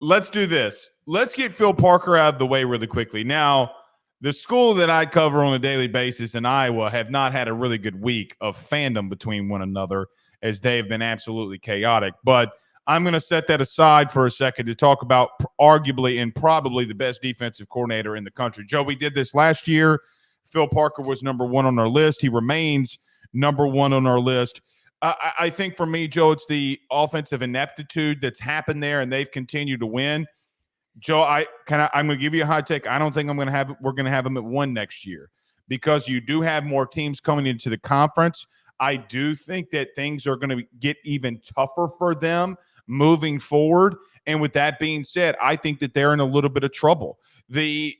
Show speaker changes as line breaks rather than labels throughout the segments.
let's do this. Let's get Phil Parker out of the way really quickly. Now, the school that I cover on a daily basis in Iowa have not had a really good week of fandom between one another as they have been absolutely chaotic. But I'm going to set that aside for a second to talk about arguably and probably the best defensive coordinator in the country. Joe, we did this last year. Phil Parker was number one on our list. He remains number one on our list. I think for me, Joe, it's the offensive ineptitude that's happened there, and they've continued to win. Joe, I'm going to give you a hot take. I don't think we're going to have them at 1 next year because you do have more teams coming into the conference. I do think that things are going to get even tougher for them moving forward. And with that being said, I think that they're in a little bit of trouble. The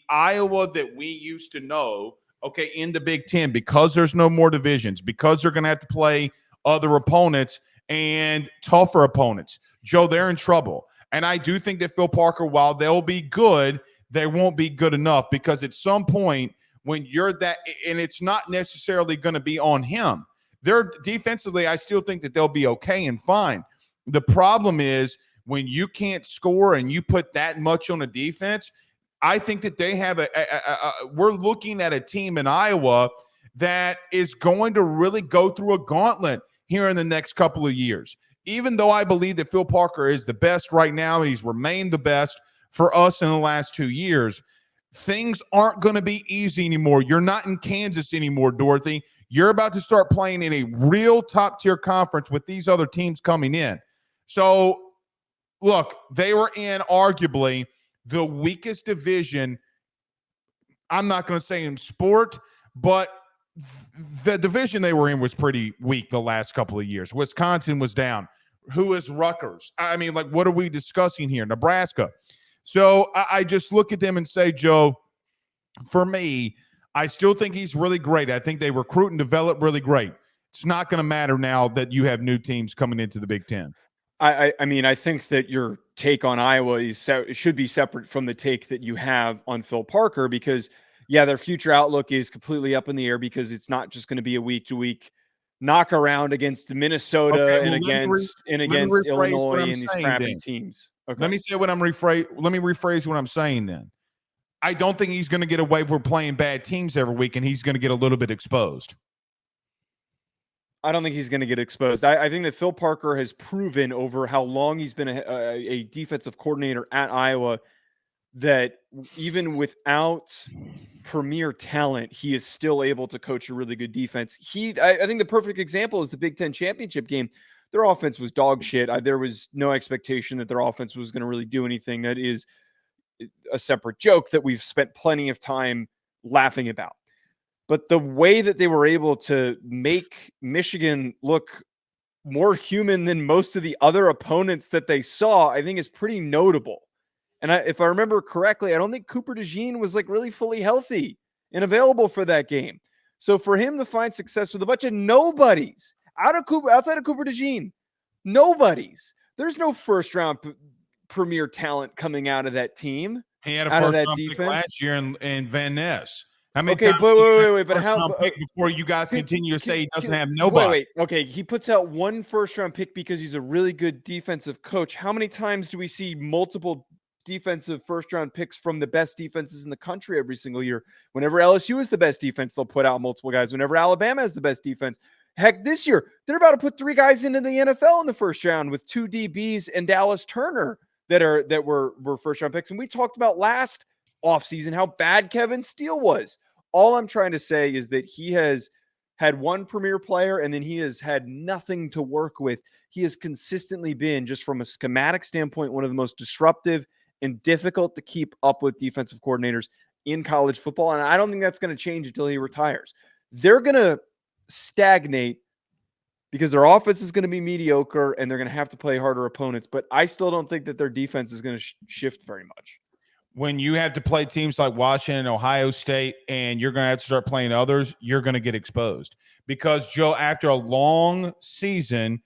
Iowa that we used to know, okay, in the Big Ten, because there's no more divisions, because they're going to have to play other opponents and tougher opponents, Joe, they're in trouble. And I do think that Phil Parker, while they'll be good, they won't be good enough because at some point when you're that, and it's not necessarily going to be on him. They're defensively, I still think that they'll be okay and fine. The problem is when you can't score and you put that much on a defense, I think that they have we're looking at a team in Iowa that is going to really go through a gauntlet here in the next couple of years. Even though I believe that Phil Parker is the best right now, and he's remained the best for us in the last 2 years, things aren't going to be easy anymore. You're not in Kansas anymore, Dorothy. You're about to start playing in a real top-tier conference with these other teams coming in. So, look, they were in arguably the weakest division. I'm not going to say in sport, but the division they were in was pretty weak the last couple of years. Wisconsin was down. Who is Rutgers? I mean, like, what are we discussing here? Nebraska. So I just look at them and say, Joe, for me, I still think he's really great. I think they recruit and develop really great. It's not going to matter now that you have new teams coming into the Big Ten.
I mean, I think that your take on Iowa should be separate from the take that you have on Phil Parker because, yeah, their future outlook is completely up in the air because it's not just going to be a week-to-week knock around against Minnesota and against Illinois and these crappy teams. Okay.
Let me rephrase what I'm saying then. I don't think he's going to get away with playing bad teams every week, and he's going to get a little bit exposed.
I don't think he's going to get exposed. I think that Phil Parker has proven over how long he's been a defensive coordinator at Iowa that even without premier talent, he is still able to coach a really good defense. I think the perfect example is the Big Ten championship game. Their offense was dog shit. There was no expectation that their offense was going to really do anything. That is a separate joke that we've spent plenty of time laughing about. But the way that they were able to make Michigan look more human than most of the other opponents that they saw, I think is pretty notable. And if I remember correctly, I don't think Cooper DeJean was like really fully healthy and available for that game. So for him to find success with a bunch of nobodies outside of Cooper DeJean, nobodies. There's no first round premier talent coming out of that team.
He had a first round pick last year in Van Ness. How many times
wait, but how
before you guys continue to say he doesn't have nobody?
Wait. Okay, he puts out one first round pick because he's a really good defensive coach. How many times do we see multiple defensive first round picks from the best defenses in the country every single year? Whenever LSU is the best defense, they'll put out multiple guys. Whenever Alabama is the best defense, heck, this year they're about to put 3 guys into the NFL in the first round with 2 DBs and Dallas Turner that were first round picks. And we talked about last offseason how bad Kevin Steele was. All I'm trying to say is that he has had one premier player and then he has had nothing to work with. He has consistently been, just from a schematic standpoint, one of the most disruptive and difficult to keep up with defensive coordinators in college football. And I don't think that's going to change until he retires. They're going to stagnate because their offense is going to be mediocre and they're going to have to play harder opponents. But I still don't think that their defense is going to shift very much.
When you have to play teams like Washington, Ohio State, and you're going to have to start playing others, you're going to get exposed. Because, Joe, after a long season,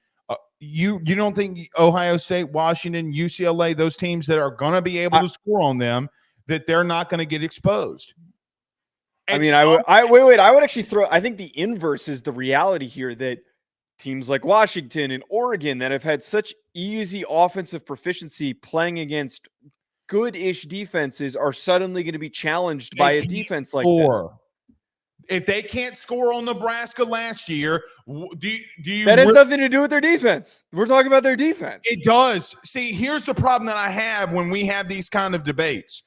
you don't think Ohio State, Washington, UCLA, those teams that are going to be able to score on them, that they're not going to get exposed?
I mean, I would actually I think the inverse is the reality here, that teams like Washington and Oregon that have had such easy offensive proficiency playing against good-ish defenses are suddenly going to be challenged by a defense like this.
If they can't score on Nebraska last year, do you
that has nothing to do with their defense. We're talking about their defense.
It does. See, here's the problem that I have when we have these kind of debates.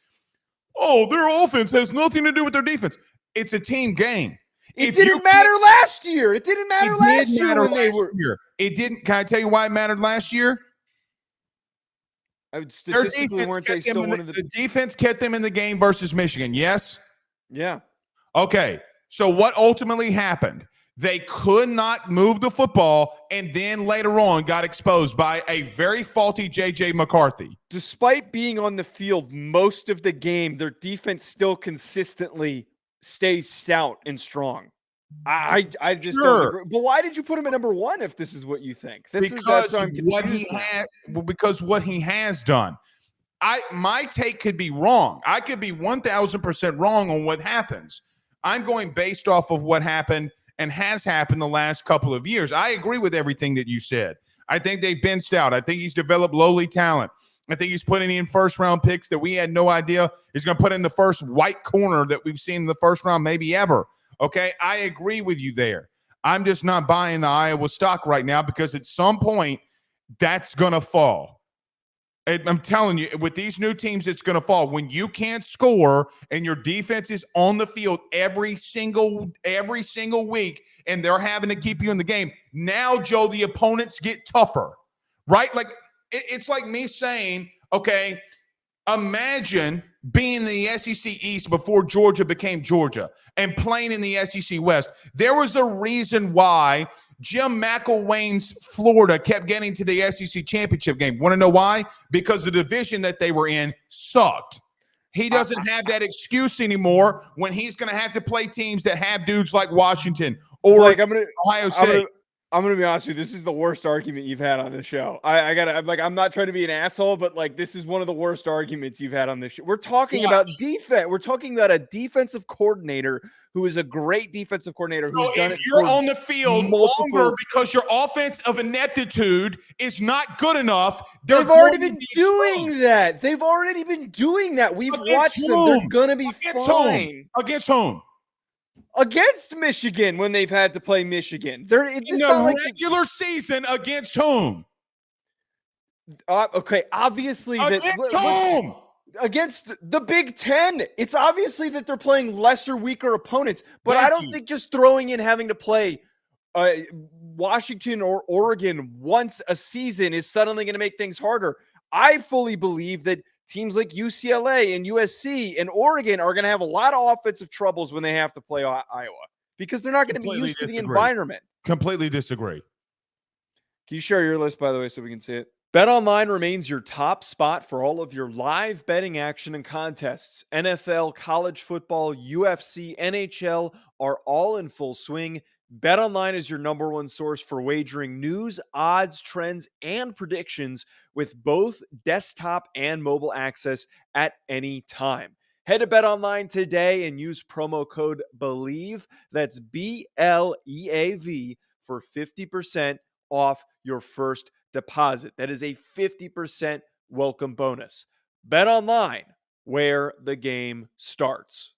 Oh, their offense has nothing to do with their defense. It's a team game.
It didn't matter last year. It didn't matter last year when they were.
It didn't. Can I tell you why it mattered last year?
Statistically, weren't they still one of the
defense kept them in the game versus Michigan? Yes.
Yeah.
Okay. So what ultimately happened? They could not move the football, and then later on got exposed by a very faulty J.J. McCarthy.
Despite being on the field most of the game, their defense still consistently stays stout and strong. I just don't agree. But why did you put him at number one if this is what you think?
Because what he has done. My take could be wrong. I could be 1,000% wrong on what happens. I'm going based off of what happened and has happened the last couple of years. I agree with everything that you said. I think they've been stout. I think he's developed lowly talent. I think he's putting in first-round picks that we had no idea he's going to put in the first white corner that we've seen in the first round maybe ever. Okay, I agree with you there. I'm just not buying the Iowa stock right now because at some point that's going to fall. I'm telling you, with these new teams, it's going to fall. When you can't score and your defense is on the field every single week and they're having to keep you in the game, now, Joe, the opponents get tougher, right? Like, it's like me saying, okay, imagine being in the SEC East before Georgia became Georgia and playing in the SEC West. There was a reason why Jim McElwain's Florida kept getting to the SEC championship game. Want to know why? Because the division that they were in sucked. He doesn't have that excuse anymore when he's going to have to play teams that have dudes like Washington or Ohio State.
I'm going to be honest with you. This is the worst argument you've had on this show. I'm not trying to be an asshole, but like, this is one of the worst arguments you've had on this show. We're talking about defense. We're talking about a defensive coordinator who is a great defensive coordinator.
So if you're on the field longer because your offense of ineptitude is not good enough,
they've already been doing that. They've already been doing that. We've watched them. They're going to be fine.
Against whom?
Against Michigan when they've had to play Michigan.
It's in the regular season against whom?
Okay, obviously
against whom?
Against the Big Ten. It's obviously that they're playing lesser, weaker opponents. But I don't think just throwing in having to play Washington or Oregon once a season is suddenly going to make things harder. I fully believe that teams like UCLA and USC and Oregon are going to have a lot of offensive troubles when they have to play Iowa because they're not going to be used to the environment.
Completely disagree.
Can you share your list, by the way, so we can see it? BetOnline remains your top spot for all of your live betting action and contests. NFL, college football, UFC, NHL are all in full swing. BetOnline is your number one source for wagering news, odds, trends, and predictions with both desktop and mobile access at any time. Head to BetOnline today and use promo code BELIEVE, that's BLEAV, for 50% off your first deposit. That is a 50% welcome bonus. BetOnline, where the game starts.